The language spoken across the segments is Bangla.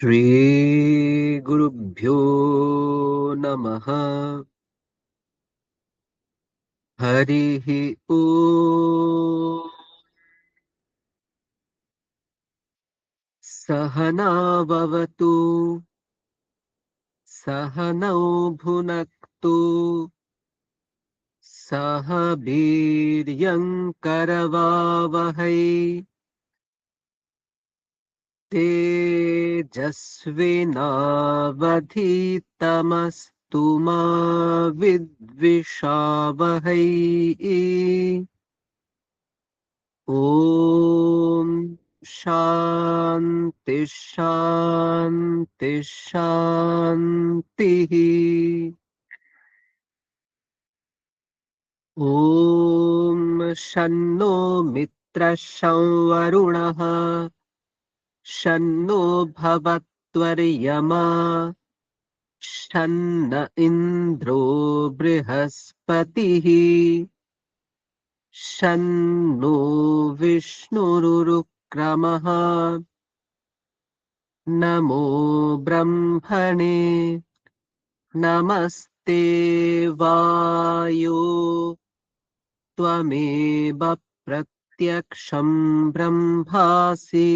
श्रीगुरुभ्यो नमः। हरिः ओम्। सहना भवतु, सहनौ भुनक्तु, सह वीर्यङ्करवावहै, तेजस्विनावधीतमस्तु मा विद्विषावहै। ॐ शान्ति शान्ति शान्तिः। ॐ शन्नो मित्रः शं वरुणः शन्नो भवत्वर्यमा शन्न इन्द्रो बृहस्पतिः शन्नो विष्णुरुक्रमः। नमो ब्रह्मणे नमस्ते वायो त्वमेव प्रत्यक्षं ब्रह्मासि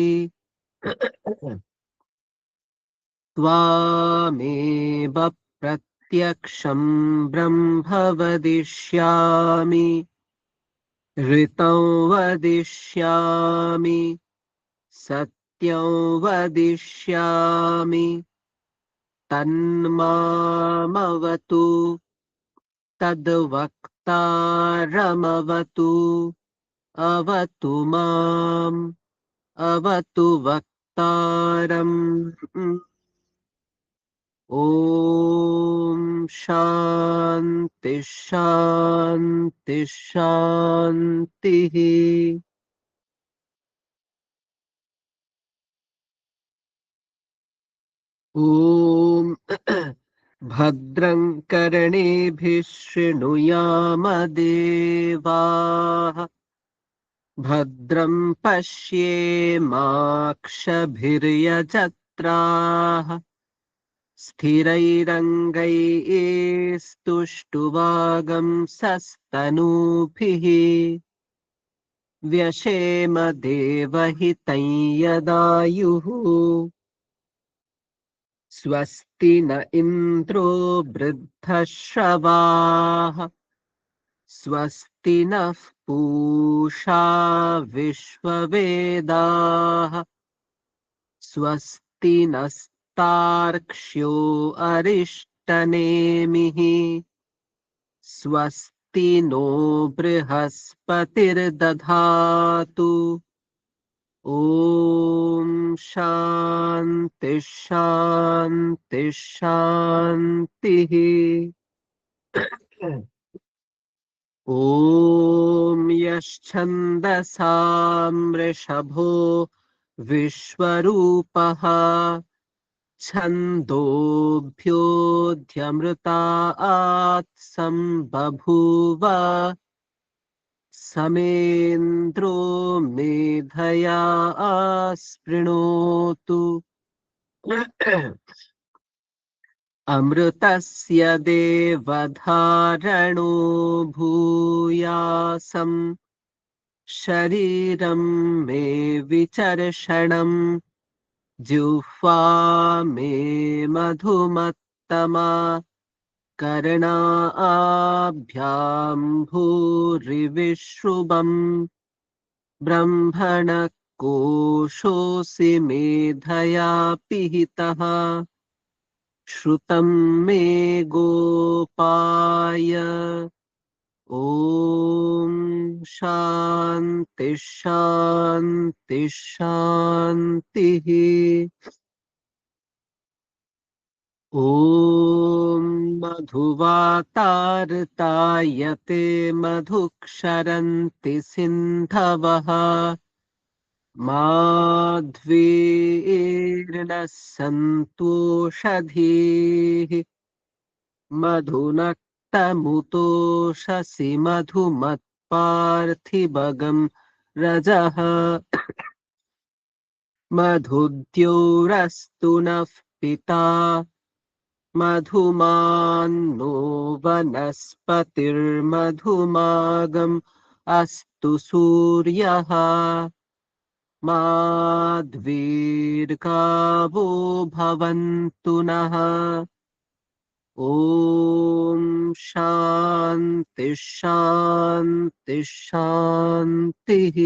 त्वामेव प्रत्यक्षं ब्रह्म वदिष्यामि ऋतं वदिष्यामि सत्यं वदिष्यामि तन्मामवतु तद्वक्तारमवतु अवतु माम् अवतु वक्तारम्। ॐ शान्ति शान्ति शान्तिः। ॐ भद्रं कर्णेभिः शृणुयाम देवाः भद्रं पश्येमाक्षभिर्यजत्राः स्थिरैरङ्गैस्तुष्टुवागंसस्तनूभिः व्यशेम देवहितं यदायुः। स्वस्ति न इन्द्रो वृद्धश्रवाः स्वस्ति नः पूषा विश्ववेदाः स्वस्ति नस्तार्क्ष्यो अरिष्टनेमिः स्वस्ति नो बृहस्पतिर्दधातु। ॐ शान्ति शान्ति शान्तिः। ॐ यश्छन्दसां वृषभो विश्वरूपः छन्दोभ्योऽध्यमृतात् सम्बभूव समेन्द्रो मेधया आस्पृणोतु। अमृतस्य देवधारणो भूयासं शरीरं मे विचर्षणम् जिह्वा मे मधुमत्तमा कर्णाभ्यां भूरिविश्रुवम् ब्रह्मणः कोशोऽसि मेधया पिहितः श्रुतं मे गोपाय। ॐ शान्ति शान्ति शान्तिः। ॐ मधुवातार्तायते मधुक्षरन्ति सिन्धवः माध्वीर्नः सन्तोषधीः मधुनक्तमुतोषसि मधुमत्पार्थिवगं रजः मधुद्योरस्तु नः पिता मधुमान्नो वनस्पतिर्मधुमागम् अस्तु सूर्यः माध्वीर्गावो भवन्तु नः ॐ शान्ति शान्ति शान्तिः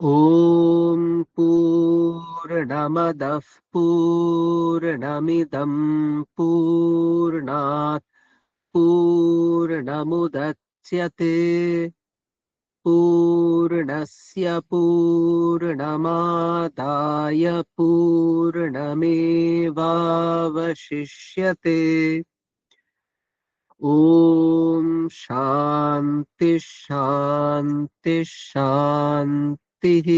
ॐ पूर्णमदः पूर्णमिदं पूर्णात् पूर्णमुदच्यते पूर्णस्य पूर्णमादाय पूर्णमेवावशिष्यते ॐ शान्ति शान्ति शान्तिः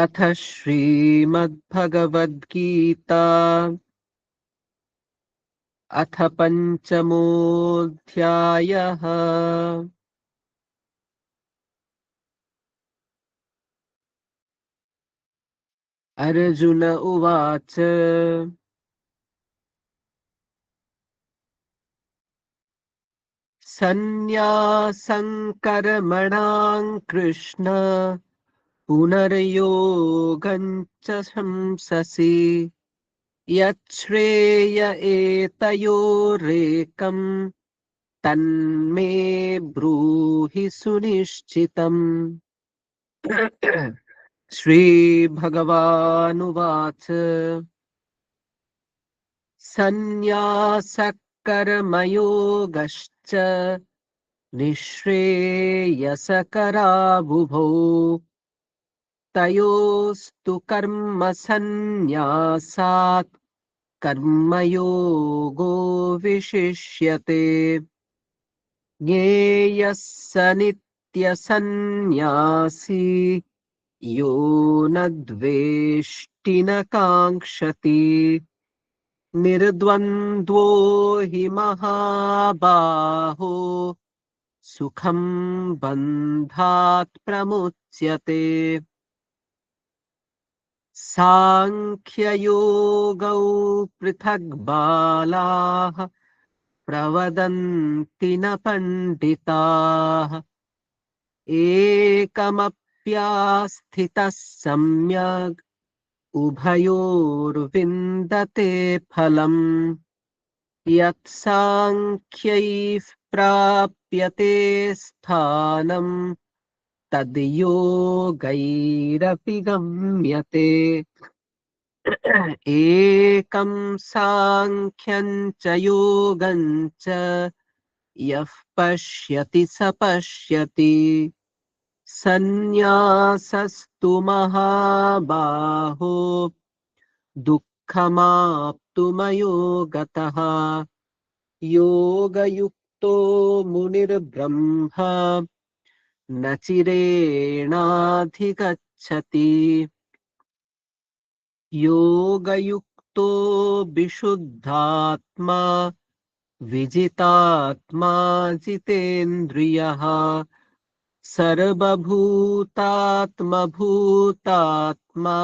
अथ श्रीमद्भगवद्गीता अथ पञ्चमोऽध्यायः अर्जुन उवाच सन्न्यासं कर्मणां कृष्ण पुनर्योगं च शंससि यच्छ्रेय एतयोरेकम् तन्मे ब्रूहि सुनिश्चितम् श्रीभगवानुवाच सन्न्यासः कर्मयोगश्च निःश्रेयसकरावुभौ तयोस्तु कर्मसन्न्यासात् कर्मयोगो विशिष्यते ज्ञेयः स नित्यसन्न्यासी यो न द्वेष्टि न काङ्क्षति निर्द्वन्द्वो हि महाबाहो सुखं बन्धात् प्रमुच्यते साङ्ख्ययोगौ पृथग् बालाः प्रवदन्ति न पण्डिताः एकमप्यास्थितः सम्यग् उभयोर्विन्दते फलम् यत्साङ्ख्यैः प्राप्यते स्थानम् तद्योगैरपि गम्यते एकं साङ्ख्यं च योगं च यः पश्यति स पश्यति सन्न्यासस्तु महाबाहो दुःखमाप्तुमयो योगयुक्तो मुनिर्ब्रह्मा न चिरेणाधिगच्छति योगयुक्तो विशुद्धात्मा विजितात्मा जितेन्द्रियः सर्वभूतात्मभूतात्मा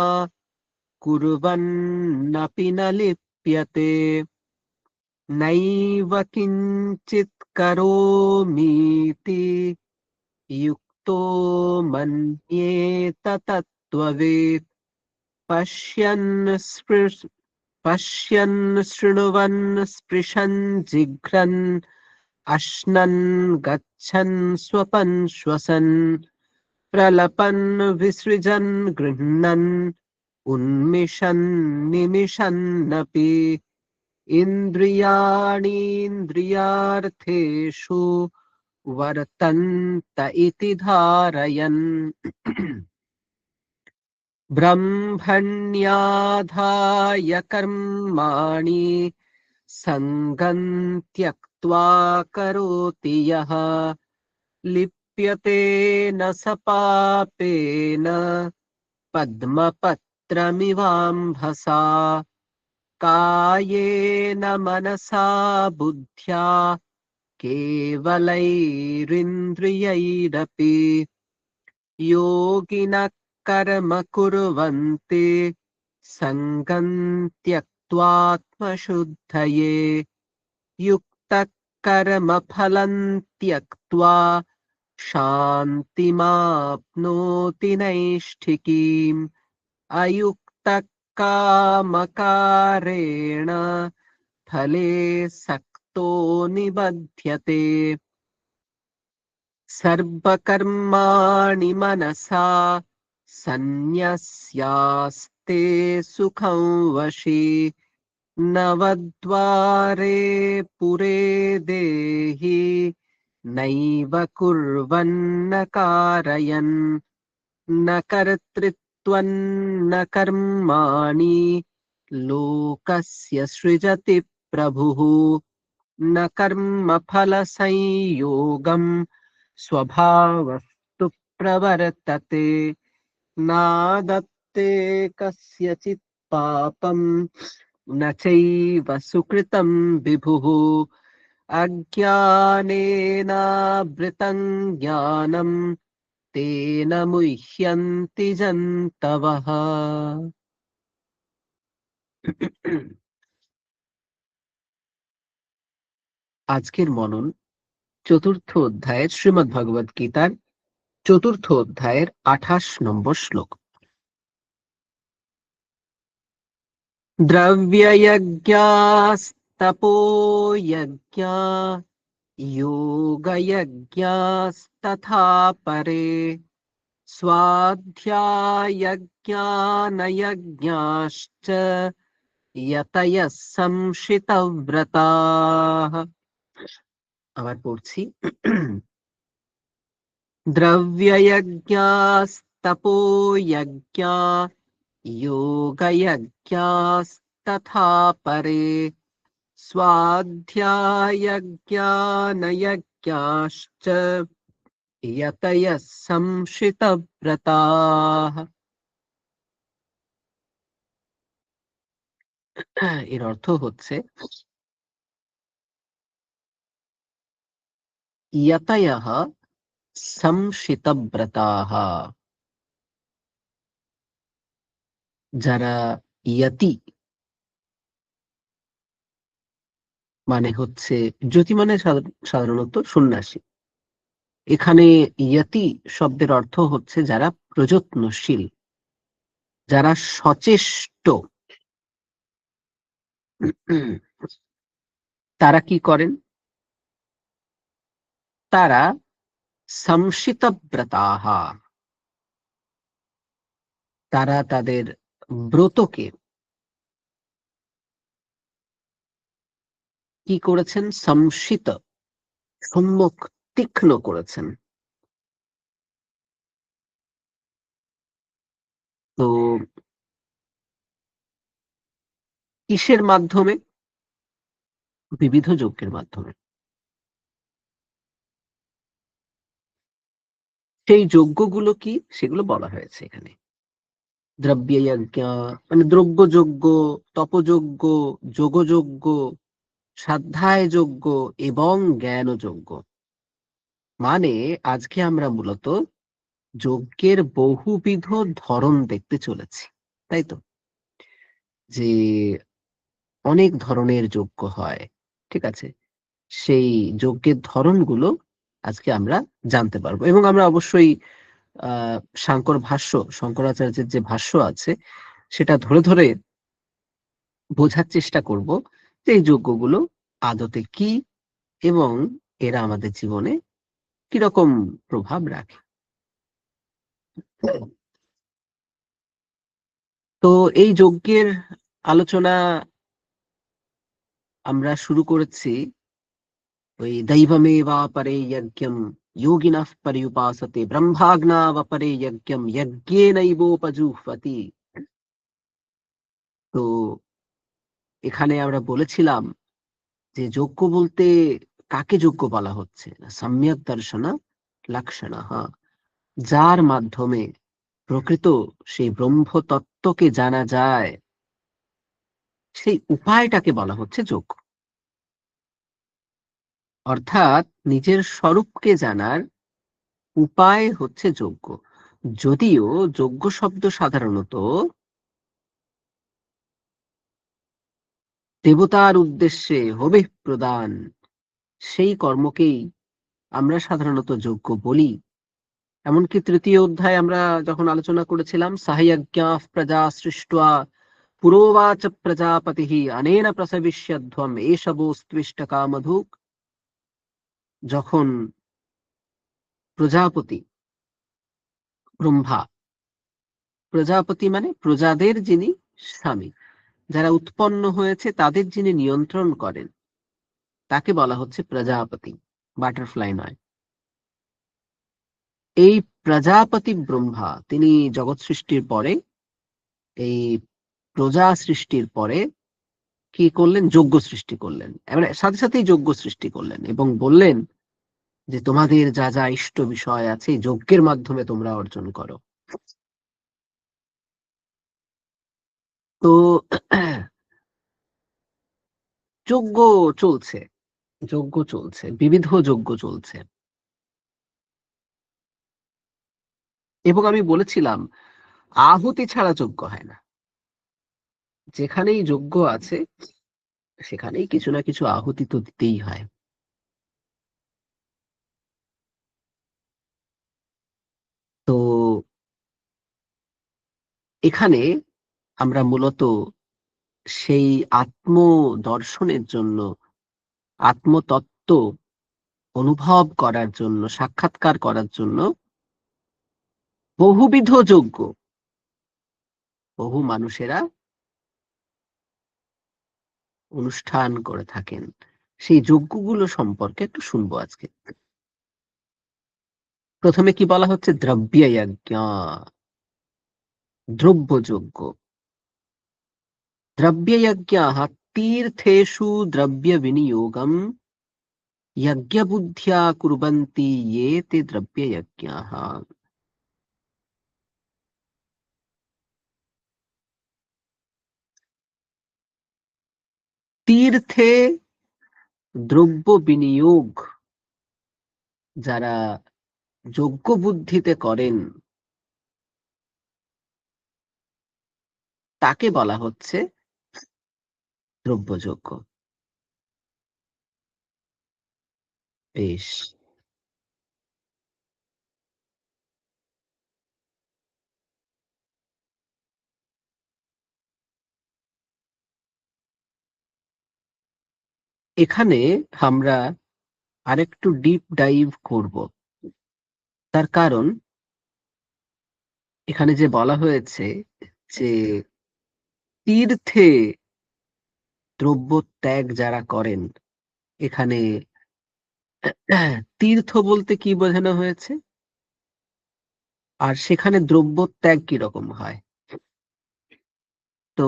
कुर्वन्नपि न लिप्यते नैव किञ्चित् करोमीति युक्तो मन्येत तत्त्ववेत् पश्यन् शृण्वन् स्पृशन् जिघ्रन् अश्नन् गच्छन् स्वपन् श्वसन् प्रलपन् विसृजन् गृह्णन् उन्मिषन् निमिषन्नपि इन्द्रियाणीन्द्रियार्थेषु वर्तन्त इति धारयन् ब्रह्मण्याधाय कर्माणि सङ्गं त्यक्त्वा करोति यः लिप्यते न स पापेन पद्मपत्रमिवाम्भसा कायेन मनसा बुद्ध्या केवलैरिन्द्रियैरपि योगिनः कर्म कुर्वन्ति सङ्गं त्यक्त्वात्मशुद्धये युक्तः कर्मफलं त्यक्त्वा शान्तिमाप्नोति नैष्ठिकीम् अयुक्तः कामकारेण फले सक्तो निबध्यते सर्वकर्माणि मनसा सन्न्यस्यास्ते सुखं वशी नवद्वारे पुरे देहि नैव कुर्वन्न कारयन् न कर्तृत्वं न कर्माणि लोकस्य सृजति प्रभुः न कर्मफलसंयोगं स्वभावस्तु प्रवर्तते नादत्ते कस्यचित् पापं न चैव सुकृतं विभुः अज्ञानेनावृतं ज्ञानं तेन मुह्यन्ति जन्तवः। আজকের মনন চতুর্থ অধ্যায়ের শ্রীমদ্ ভগবদ গীতার চতুর্থ অধ্যায়ের 28 নম্বর শ্লোক। দ্রব্যয়জ্ঞাস্তপোযজ্ঞা योगयज्ञास्तथा परे स्वाध्यायज्ञानयज्ञाश्च यतयः संशितव्रताः। আবার পড়ছি। দ্রব্যয়জ্ঞাস্তপোযজ্ঞা योगयज्ञास्तथा परे स्वाध्यायज्ञानयज्ञाश्च यतयः संशितव्रताः। এর অর্থ হচ্ছে यतयः संशितव्रताः, যারা ইয়তি মানে হচ্ছে জ্যোতি মানে সাধারণত সন্ন্যাসী। এখানে ইয়তি শব্দের অর্থ হচ্ছে যারা প্রযত্নশীল, যারা সচেষ্ট। তারা কি করেন? তারা সংশিতব্রতাः, তারা তাদের ব্রতকে কি করেছেন? সংশিত, সম্যক তীক্ষ্ণ করেছেন। তো কিসের মাধ্যমে? বিবিধ যজ্ঞের মাধ্যমে। সেই যজ্ঞগুলো কি সেগুলো বলা হয়েছে এখানে। দ্রব্যযজ্ঞ মানে দ্রব্যযজ্ঞ, তপযজ্ঞ, যোগযজ্ঞ, স্বাধ্যায় যজ্ঞ এবং জ্ঞানযজ্ঞ। মানে আজকে আমরা মূলত যজ্ঞের বহুবিধ ধরন দেখতে চলেছি, তাই তো? যে অনেক ধরনের যজ্ঞ হয়, ঠিক আছে? সেই যজ্ঞের ধরনগুলো আজকে আমরা জানতে পারবো এবং আমরা অবশ্যই শাঙ্কর ভাষ্য, শঙ্করাচার্যের যে ভাষ্য আছে সেটা ধরে ধরে বোঝার চেষ্টা করব যে এই যজ্ঞগুলো আদতে কি এবং এরা আমাদের জীবনে কিরকম প্রভাব রাখে। তো এই যজ্ঞের আলোচনা আমরা শুরু করেছি ওই দৈবমেবাপরে যজ্ঞম যোগিনঃ পর্যুপাসতে ব্রহ্মাগ্নাবপরে যজ্ঞম যজ্ঞেনৈবোপজুহ্বতি। তো এখানে আমরা বলেছিলাম যে যজ্ঞ বলতে কাকে যজ্ঞ বলা হচ্ছে? সম্যক দর্শন লক্ষণঃ, যার মাধ্যমে প্রকৃত সেই ব্রহ্ম তত্ত্বকে জানা যায়, সেই উপায়টাকে বলা হচ্ছে যজ্ঞ। অর্থাৎ নিজের স্বরূপকে জানার উপায় হচ্ছে যজ্ঞ। যদিও যজ্ঞ শব্দ সাধারণত দেবতার উদ্দেশ্যে হবিঃ প্রদান, সেই কর্মকেই আমরা সাধারণত যজ্ঞ বলি। এমনকি তৃতীয় অধ্যায়ে আমরা যখন আলোচনা করেছিলাম, সাহযজ্ঞাঃ প্রজা সৃष्ट्वा পুরোবাচ প্রজাপতিঃ অনেন প্রসবিষ্যধ্বম এষবোস্ত্বিষ্টকামধুক্, যখন প্রজাপতি ব্রহ্মা, প্রজাপতি মানে প্রজাদের যিনি স্বামী, যারা উৎপন্ন হয়েছে তাদের যিনি নিয়ন্ত্রণ করেন, তাকে বলা হচ্ছে প্রজাপতি, বাটারফ্লাই নয়। এই প্রজাপতি ব্রহ্মা তিনি জগৎ সৃষ্টির পরে, এই প্রজা সৃষ্টির পরে কি করলেন? যজ্ঞ সৃষ্টি করলেন। এবারে সাথে সাথেই যজ্ঞ সৃষ্টি করলেন এবং বললেন যে তোমাদের যা যা ইষ্ট বিষয় আছে এই যজ্ঞের মাধ্যমে তোমরা অর্জন করো। তো যজ্ঞ চলছে, যজ্ঞ চলছে, বিবিধ যজ্ঞ চলছে। এবং আমি বলেছিলাম আহুতি ছাড়া যজ্ঞ হয় না। যেখানেই যজ্ঞ আছে সেখানেই কিছু না কিছু আহুতি তো দিতেই হয়। তো এখানে আমরা মূলত সেই আত্ম দর্শনের জন্য, আত্মতত্ত্ব অনুভব করার জন্য, সাক্ষাৎকার করার জন্য বহুবিধ যজ্ঞ বহু মানুষেরা অনুষ্ঠান করে থাকেন। সেই যজ্ঞগুলো সম্পর্কে একটু শুনবো আজকে। প্রথমে কি বলা হচ্ছে? দ্রব্যযজ্ঞ, দ্রব্যযজ্ঞ। দ্রব্যযজ্ঞাः तीर्थेषु द्रव्य विनियोगं यज्ञबुद्ध्या कुर्वन्ति ये ते द्रव्ययज्ञाः। তীর্থে দ্রব্য বিনিয়োগ যারা যজ্ঞ বুদ্ধিতে করেন তাকে বলা হচ্ছে দ্রব্যযজ্ঞ। বেশ, এখানে আমরা আরেকটু ডিপ ডাইভ করব। তার কারণ এখানে যে বলা হয়েছে যে তীর্থে দ্রব্য ত্যাগ যারা করেন, এখানে তীর্থ বলতে কি বোঝানো হয়েছে আর সেখানে দ্রব্য ত্যাগ কিরকম হয়? তো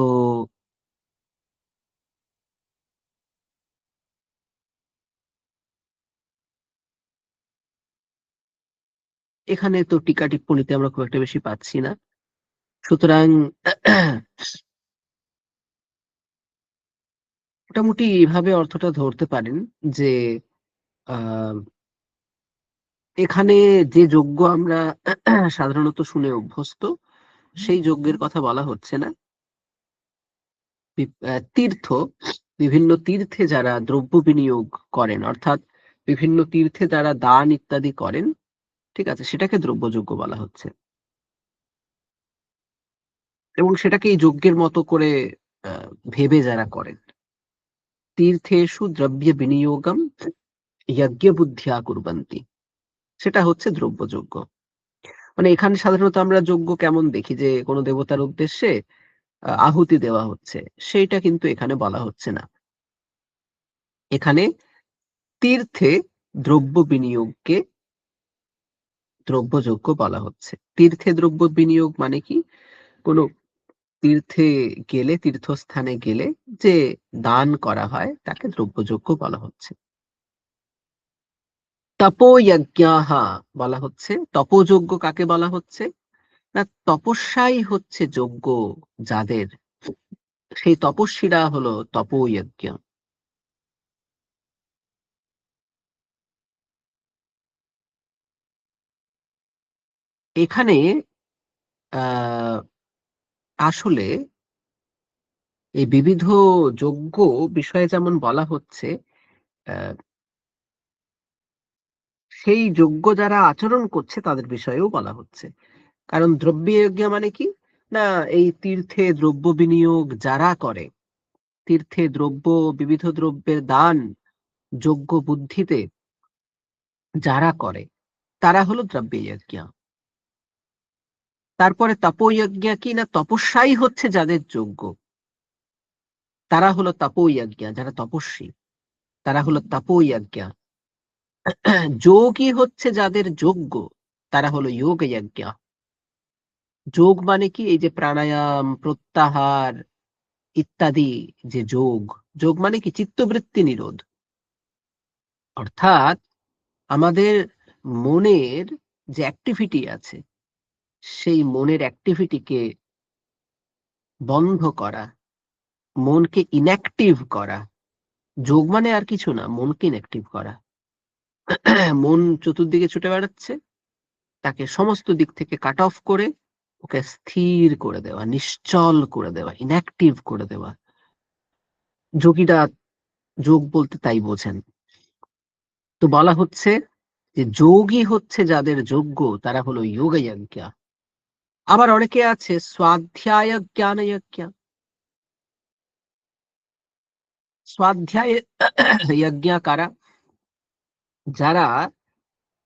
এখানে তো টিকা টিপ্পণীতে আমরা খুব একটা বেশি পাচ্ছি না। সুতরাং মোটামুটি এইভাবে অর্থটা ধরতে পারেন যে আহ এখানে যে যজ্ঞ আমরা সাধারণত শুনে অভ্যস্ত, সেই যজ্ঞের কথা বলা হচ্ছে না। তীর্থ, বিভিন্ন তীর্থে যারা দ্রব্য বিনিয়োগ করেন, অর্থাৎ বিভিন্ন তীর্থে যারা দান ইত্যাদি করেন, ঠিক আছে, সেটাকে দ্রব্যযজ্ঞ বলা হচ্ছে। এবং সেটাকে এই যজ্ঞের মতো করে ভেবে যারা করেন। তীর্থেষু দ্রব্য বিনিয়োগম যজ্ঞ বুদ্ধিয়া কুর্বন্তি, সেটা হচ্ছে দ্রব্যযজ্ঞ। মানে এখানে সাধারণত আমরা যজ্ঞ কেমন দেখি, যে কোনো দেবতার উদ্দেশ্যে আহুতি দেওয়া হচ্ছে, সেইটা কিন্তু এখানে বলা হচ্ছে না। এখানে তীর্থে দ্রব্য বিনিয়োগকে দ্রব্যযজ্ঞ বলা হচ্ছে। তীর্থে দ্রব্য বিনিয়োগ মানে কি? কোনো তীর্থে গেলে, তীর্থস্থানে গেলে যে দান করা হয় তাকে দ্রব্যযজ্ঞ বলা হচ্ছে। তপোযজ্ঞাঃ বলা হচ্ছে, তপোযজ্ঞ কাকে বলা হচ্ছে না? তপস্যাই হচ্ছে যজ্ঞ যাদের, সেই তপস্বীরা হলো তপোযজ্ঞ। এখানে আসলে এই বিবিধ যজ্ঞ বিষয়ে যেমন বলা হচ্ছে, সেই যজ্ঞ যারা আচরণ করছে তাদের বিষয়েও বলা হচ্ছে। কারণ দ্রব্যযজ্ঞ মানে কি, না এই তীর্থে দ্রব্য বিনিয়োগ যারা করে, তীর্থে দ্রব্য, বিবিধ দ্রব্যের দান যোগ্য বুদ্ধিতে যারা করে তারা হলো দ্রব্যযজ্ঞ। তারপরে তপোযজ্ঞ কি, না তপস্যাই হচ্ছে যাদের যোগ্য, তারা হলো তপোযজ্ঞ, যারা তপস্বী তারা হলো তপোযজ্ঞ। যোগই হচ্ছে যাদের যোগ্য, তারা হলো যোগযজ্ঞ। যোগ মানে কি, এই যে প্রাণায়াম, প্রত্যাহার ইত্যাদি, যে যোগ, যোগ মানে কি চিত্তবৃত্তি নিরোধ, অর্থাৎ আমাদের মনের যে অ্যাক্টিভিটি আছে সেই মনের অ্যাক্টিভিটিকে বন্ধ করা, মনকে ইনঅ্যাক্টিভ করা। যোগ মানে আর কিছু না, মনকে ইনঅ্যাক্টিভ করা। মন চতুর্দিকে ছুটে বেড়াচ্ছে, তাকে সমস্ত দিক থেকে কাট অফ করে ওকে স্থির করে দেওয়া, নিশ্চল করে দেওয়া, ইনঅ্যাক্টিভ করে দেওয়া। যোগীরা যোগ বলতে তাই বোঝেন। তো বলা হচ্ছে যে যোগী হচ্ছে যাদের যোগ্য, তারা হলো যোগযজ্ঞ। আবার অনেকে আছে স্বাধ্যায় জ্ঞানযজ্ঞ। স্বাধ্যায় যজ্ঞ কারা, যারা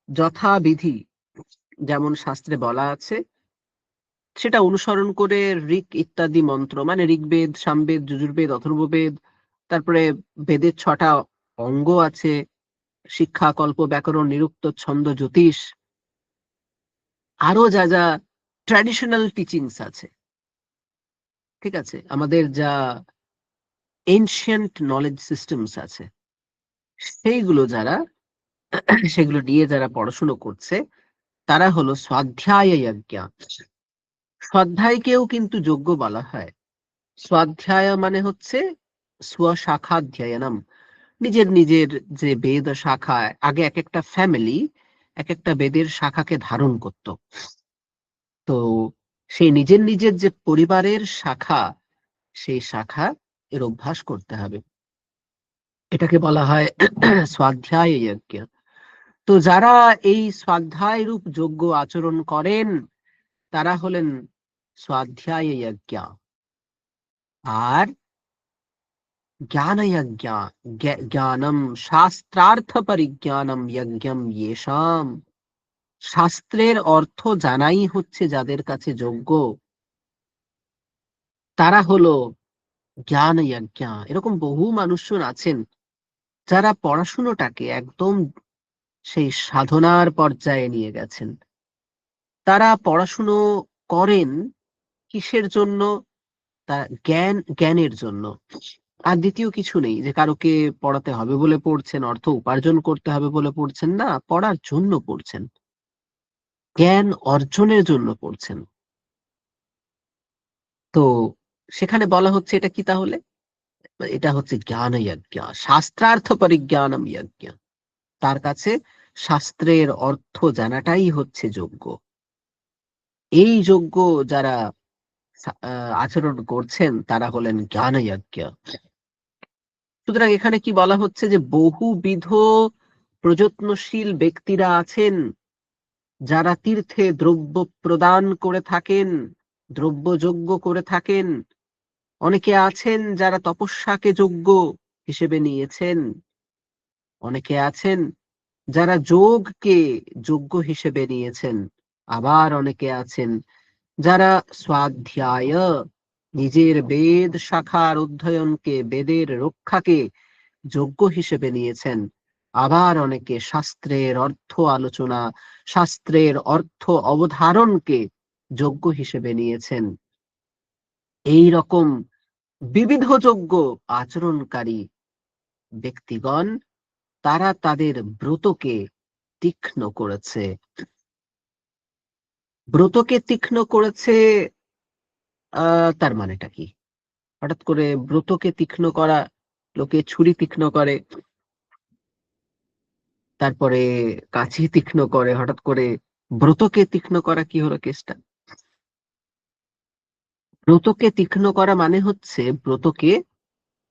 যথাবিধি যেমন শাস্ত্রে বলা আছে সেটা অনুসরণ করে ঋক ইত্যাদি মন্ত্র, মানে ঋগ্বেদ, সামবেদ, যজুর্বেদ, অথর্ববেদ, তারপরে বেদের 6টা অঙ্গ আছে, শিক্ষা, কল্প, ব্যাকরণ, নিরুক্ত, ছন্দ, জ্যোতিষ, আরো যা যা ট্র্যাডিশনাল টিচিংস আছে, ঠিক আছে, আমাদের যা এনশিয়েন্ট নলেজ সিস্টেমস আছে, সেইগুলো যারা সেগুলো নিয়ে যারা পড়াশুনো করছে তারা হলো স্বাধ্যায় যজ্ঞ। স্বাধ্যায়কেও কিন্তু যজ্ঞ বলা হয়। স্বাধ্যায় মানে হচ্ছে স্বশাখাধ্যায়নম, নিজের নিজের যে বেদ শাখায়, আগে এক একটা ফ্যামিলি এক একটা বেদের শাখাকে ধারণ করত। তো সেই নিজের নিজের যে পরিবারের শাখা, সেই শাখা এর অভ্যাস করতে হবে, এটাকে বলা হয় স্বাধ্যায় যজ্ঞ। তো যারা এই স্বাধ্যায় রূপ যজ্ঞ আচরণ করেন তারা হলেন স্বাধ্যায় যজ্ঞ। আর জ্ঞানযজ্ঞ, জ্ঞানম শাস্ত্রার্থ পরিজ্ঞানম যজ্ঞম येषाम्, শাস্ত্রের অর্থ জানাই হচ্ছে যাদের কাছে যোগ্য, তারা হলো জ্ঞানযজ্ঞ। এরকম বহু মানুষজন আছেন যারা পড়াশুনোটাকে একদম সেই সাধনার পর্যায়ে নিয়ে গেছেন। তারা পড়াশুনো করেন কিসের জন্য, তা জ্ঞানের জন্য। আর দ্বিতীয় কিছু নেই যে কারোকে পড়াতে হবে বলে পড়ছেন, অর্থ উপার্জন করতে হবে বলে পড়ছেন, না, পড়ার জন্য পড়ছেন, জ্ঞান অর্জনের জন্য পড়ছেন। তো সেখানে বলা হচ্ছে এটা কি তাহলে, এটা হচ্ছে জ্ঞান যজ্ঞ, শাস্ত্রার্থ পরিজ্ঞানম যজ্ঞ। তার কাছে শাস্ত্রের অর্থ জানাটাই হচ্ছে যোগ্য। এই যোগ্য যারা আচরণ করছেন তারা হলেন জ্ঞান যজ্ঞ। সুতরাং এখানে কি বলা হচ্ছে যে বহুবিধ প্রযত্নশীল ব্যক্তিরা আছেন যারা তীর্থে দ্রব্য প্রদান করে থাকেন, দ্রব্য যজ্ঞ করে থাকেন। অনেকে আছেন যারা তপস্যাকে যজ্ঞ হিসেবে নিয়েছেন, অনেকে আছেন যারা যোগকে যজ্ঞ হিসেবে নিয়েছেন, আবার অনেকে আছেন যারা স্বাধ্যায়, নিজের বেদ শাখার অধ্যয়নকে, বেদের রক্ষাকে যজ্ঞ হিসেবে নিয়েছেন। আবার অনেকে শাস্ত্রের অর্থ আলোচনা, শাস্ত্রের অর্থ অবধারণকে যজ্ঞ হিসেবে নিয়েছেন। এই রকম বিবিধ যজ্ঞ আচরণকারী ব্যক্তিগণ তারা তাদের ব্রতকে তীক্ষ্ণ করেছে। ব্রতকে তীক্ষ্ণ করেছে, তার মানেটা কি? হঠাৎ করে ব্রতকে তীক্ষ্ণ করা, লোকে ছুরি তীক্ষ্ণ করে, তারপরে কাছি তীক্ষ্ণ করে, হঠাৎ করে ব্রতকে তীক্ষ্ণ করা কি হলো কেসটা? ব্রতকে তীক্ষ্ণ করা মানে হচ্ছে ব্রতকে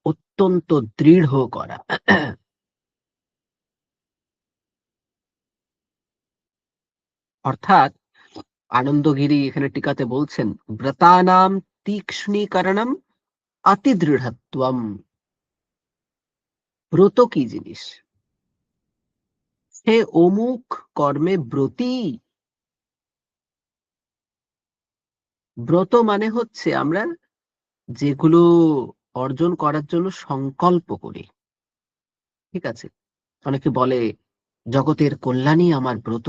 অত্যন্ত দৃঢ় করা। অর্থাৎ আনন্দগিরি এখানে টিকাতে বলছেন, ব্রতানাম তীক্ষ্ণীকরণম অতি দৃঢ়ত্বম। ব্রত কি জিনিস? সে অমুক কর্মে ব্রতী। ব্রত মানে হচ্ছে আমরা যেগুলো অর্জন করার জন্য সংকল্প করি, ঠিক আছে? অনেকে বলে জগতের কল্যাণই আমার ব্রত,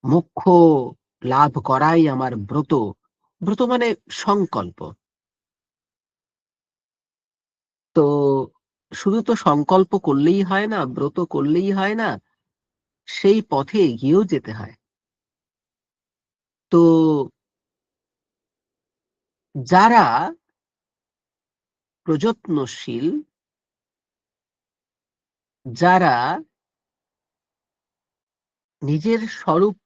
মোক্ষ লাভ করাই আমার ব্রত। ব্রত মানে সংকল্প। তো শুধু তো সংকল্প করলেই হয় না, ব্রত করলেই হয় না, সেই পথে এগিয়েও যেতে হয়। তো যারা প্রযত্নশীল, যারা নিজের স্বরূপ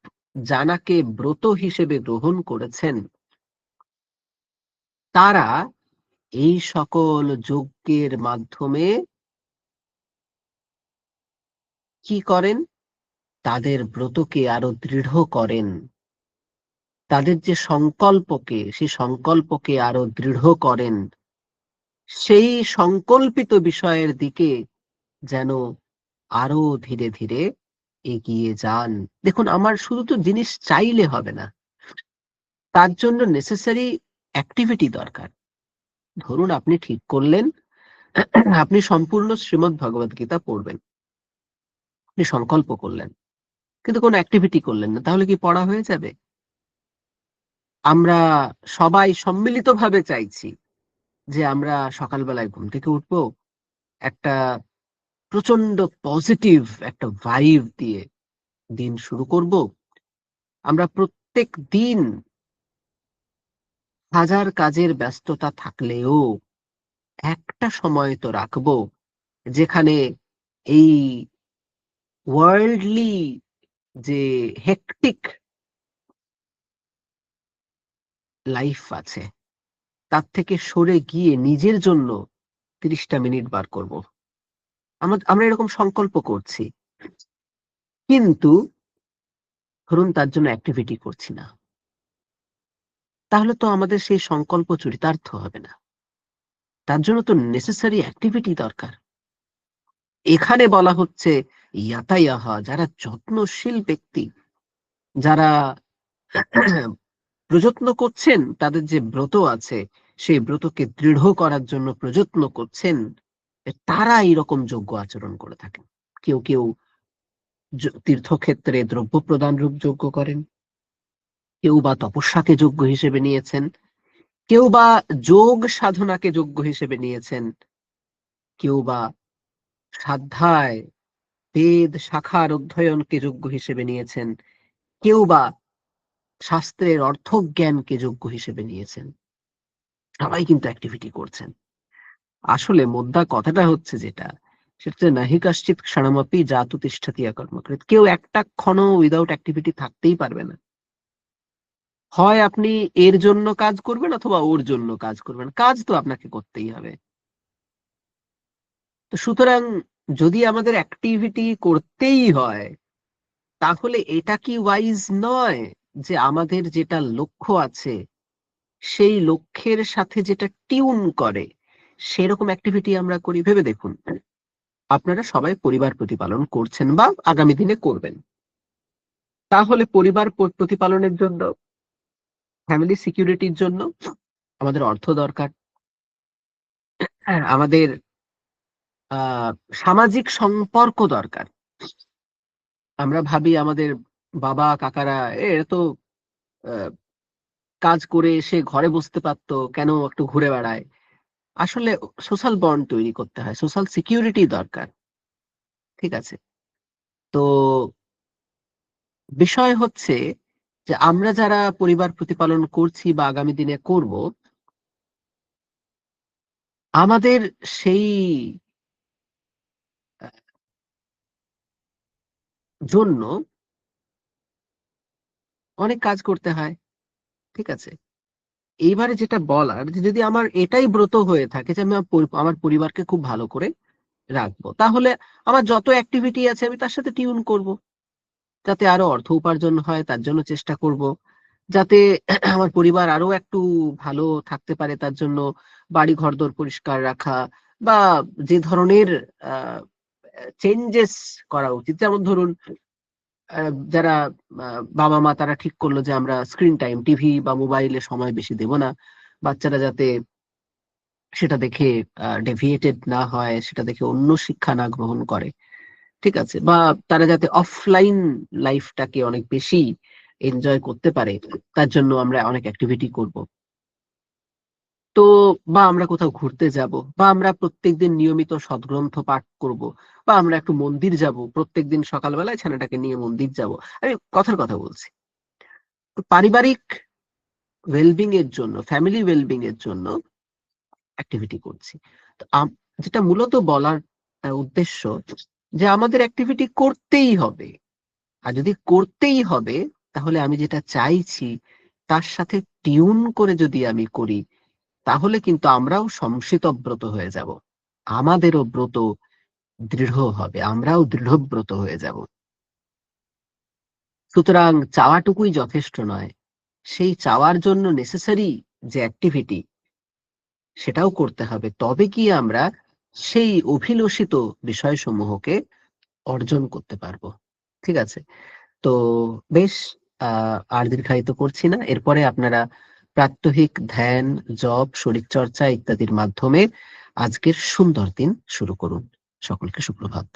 জানাকে ব্রত হিসেবে গ্রহণ করেছেন, তারা এই সকল যজ্ঞের মাধ্যমে কি করেন? তাদের ব্রতকে আরো দৃঢ় করেন। তাদের যে সংকল্পকে, সেই সংকল্পকে আরো দৃঢ় করেন। সেই সংকল্পিত বিষয়ের দিকে যেন আরো ধীরে ধীরে এগিয়ে যান। দেখুন, আমার শুধু তো জিনিস চাইলে হবে না, তার জন্য নেসেসারি অ্যাক্টিভিটি দরকার। ধরুন আপনি ঠিক করলেন আপনি সম্পূর্ণ শ্রীমদ্ ভগবত গীতা পড়বেন, আপনি সংকল্প করলেন, কিন্তু কোনো অ্যাক্টিভিটি করলেন না, তাহলে কি পড়া হয়ে যাবে? আমরা সবাই সম্মিলিতভাবে চাইছি যে আমরা সকালবেলায় ঘুম থেকে উঠবো, একটা প্রচন্ড পজিটিভ একটা ভাইব দিয়ে দিন শুরু করব। আমরা প্রত্যেক দিন হাজার কাজের ব্যস্ততা থাকলেও একটা সময় তো রাখবো যেখানে এই ওয়ার্ল্ডলি যে হেক্টিক লাইফ আছে তার থেকে সরে গিয়ে নিজের জন্য 30টা মিনিট বার করব। আমরা এরকম সংকল্প করছি, কিন্তু ধরুন তার জন্য অ্যাক্টিভিটি করছি না, তাহলে তো আমাদের সেই সংকল্প চরিতার্থ হবে না। তার জন্য তো নেসেসারি অ্যাক্টিভিটি দরকার। এখানে বলা হচ্ছে ইয়াতায়াহা, যারা যত্নশীল ব্যক্তি, যারা প্রযত্ন করছেন, তাদের যে ব্রত আছে সেই ব্রতকে দৃঢ় করার জন্য প্রযত্ন করছেন, তারা এইরকম যোগ্য আচরণ করে থাকেন। কেউ কেউ তীর্থক্ষেত্রে দ্রব্য প্রদান রূপ যজ্ঞ করেন, কেউ বা তপস্যাকে যজ্ঞ হিসেবে নিয়েছেন, কেউ বা যোগ সাধনাকে যজ্ঞ হিসেবে নিয়েছেন, কেউ বা স্বাধ্যায় বেদ শাখার অধ্যয়নকে যজ্ঞ হিসেবে নিয়েছেন, কেউ বা শাস্ত্রের অর্থজ্ঞানকে যোগ্য হিসেবে নিয়েছেন। সবাই কিন্তু অ্যাক্টিভিটি করছেন। আসলে মোদ্দা কথাটা হচ্ছে যেটা, সেটা হচ্ছে নাহি কশ্চিৎ ক্ষণমপি জাতু তিষ্ঠতি অকর্মকৃৎ। কেউ একটা ক্ষণ উইদাউট অ্যাক্টিভিটি থাকতেই পারবে না। হয় আপনি এর জন্য কাজ করবেন অথবা ওর জন্য কাজ করবেন, কাজ তো আপনাকে করতেই হবে। তো সুতরাং যদি আমাদের অ্যাক্টিভিটি করতেই হয়, তাহলে এটা কি ওয়াইজ নয় যে আমাদের যেটা লক্ষ্য আছে সেই লক্ষ্যের সাথে যেটা টিউন করে সেরকম অ্যাক্টিভিটি আমরা করি? ভেবে দেখুন, আপনারা সবাই পরিবার প্রতিপালন করছেন বা আগামী দিনে করবেন, তাহলে পরিবার প্রতিপালনের জন্য, ফ্যামিলি সিকিউরিটির জন্য আমাদের অর্থ দরকার। হ্যাঁ, আমাদের আহ সামাজিক সম্পর্ক দরকার। আমরা ভাবি আমাদের বাবা কাকারা এরা তো আহ, কাজ করে এসে ঘরে বসতে পারতো, কেন একটু ঘুরে বেড়ায়। আসলে সোশ্যাল বন্ড তৈরি করতে হয়, সোশ্যাল সিকিউরিটি দরকার, ঠিক আছে? তো বিষয় হচ্ছে যে আমরা যারা পরিবার প্রতিপালন করছি বা আগামী দিনে করব, আমাদের সেই আহ, জন্য অনেক কাজ করতে হয়। ঠিক আছে, এইবারে যেটা বলার যে যদি আমার এটাই ব্রত হয়ে থাকে যে আমি আমার পরিবারকে খুব ভালো করে রাখবো, তাহলে আমার যত অ্যাক্টিভিটি আছে আমি তার সাথে টিউন করব, যাতে আরো অর্থ উপার্জন হয় তার জন্য চেষ্টা করব, যাতে আমার পরিবার আরো একটু ভালো থাকতে পারে তার জন্য বাড়ি ঘরদোর পরিষ্কার রাখা, বা যে ধরনের চেঞ্জেস করা উচিত, যেমন ধরুন যারা বাবা মা তারা ঠিক করলো যে আমরা স্ক্রিন টাইম, টিভি বা মোবাইলে সময় বেশি দেব না, বাচ্চারা যাতে সেটা দেখে ডেভিয়েটেড না হয়, সেটা দেখে অন্য শিক্ষা না গ্রহণ করে। ঠিক আছে, বা তারা যাতে অফলাইন লাইফটাকে অনেক বেশি এনজয় করতে পারে, তার জন্য আমরা অনেক অ্যাক্টিভিটি করব। তো বা আমরা কোথাও ঘুরতে যাব, বা আমরা প্রত্যেকদিন নিয়মিত সদ্গ্রন্থ পাঠ করব, বা আমরা একটু মন্দির যাব, প্রত্যেকদিন সকালবেলায় ছেলেটাকে নিয়ে মন্দির যাব। আমি কথার কথা বলছি। তো পারিবারিক ওয়েলবিং এর জন্য, ফ্যামিলি ওয়েলবিং এর জন্য অ্যাক্টিভিটি করছি। তো যেটা মূলত বলার উদ্দেশ্য, যে আমাদের অ্যাক্টিভিটি করতেই হবে। আর যদি করতেই হবে, তাহলে আমি যেটা চাইছি তার সাথে টিউন করে যদি আমি করি, তাহলে কিন্তু আমরাও সংশিতব্রত হয়ে যাব, আমাদেরও ব্রত দৃঢ় হবে, আমরাও দৃঢ়ব্রত হয়ে যাব। সুতরাং চাওয়াটুকুই যথেষ্ট নয়, সেই চাওয়ার জন্য নেসেসারি যে অ্যাক্টিভিটি, সেটাও করতে হবে, তবে কি আমরা সেই অভিলষিত বিষয়সমূহকে অর্জন করতে পারবো। ঠিক আছে, তো বেশ, আর দীর্ঘায়িত করছি না। এরপরে আপনারা প্রাত্যহিক ধ্যান, জপ, শরীরচর্চা ইত্যাদির মাধ্যমে আজকের সুন্দর দিন শুরু করুন। সকলকে সুপ্রভাত।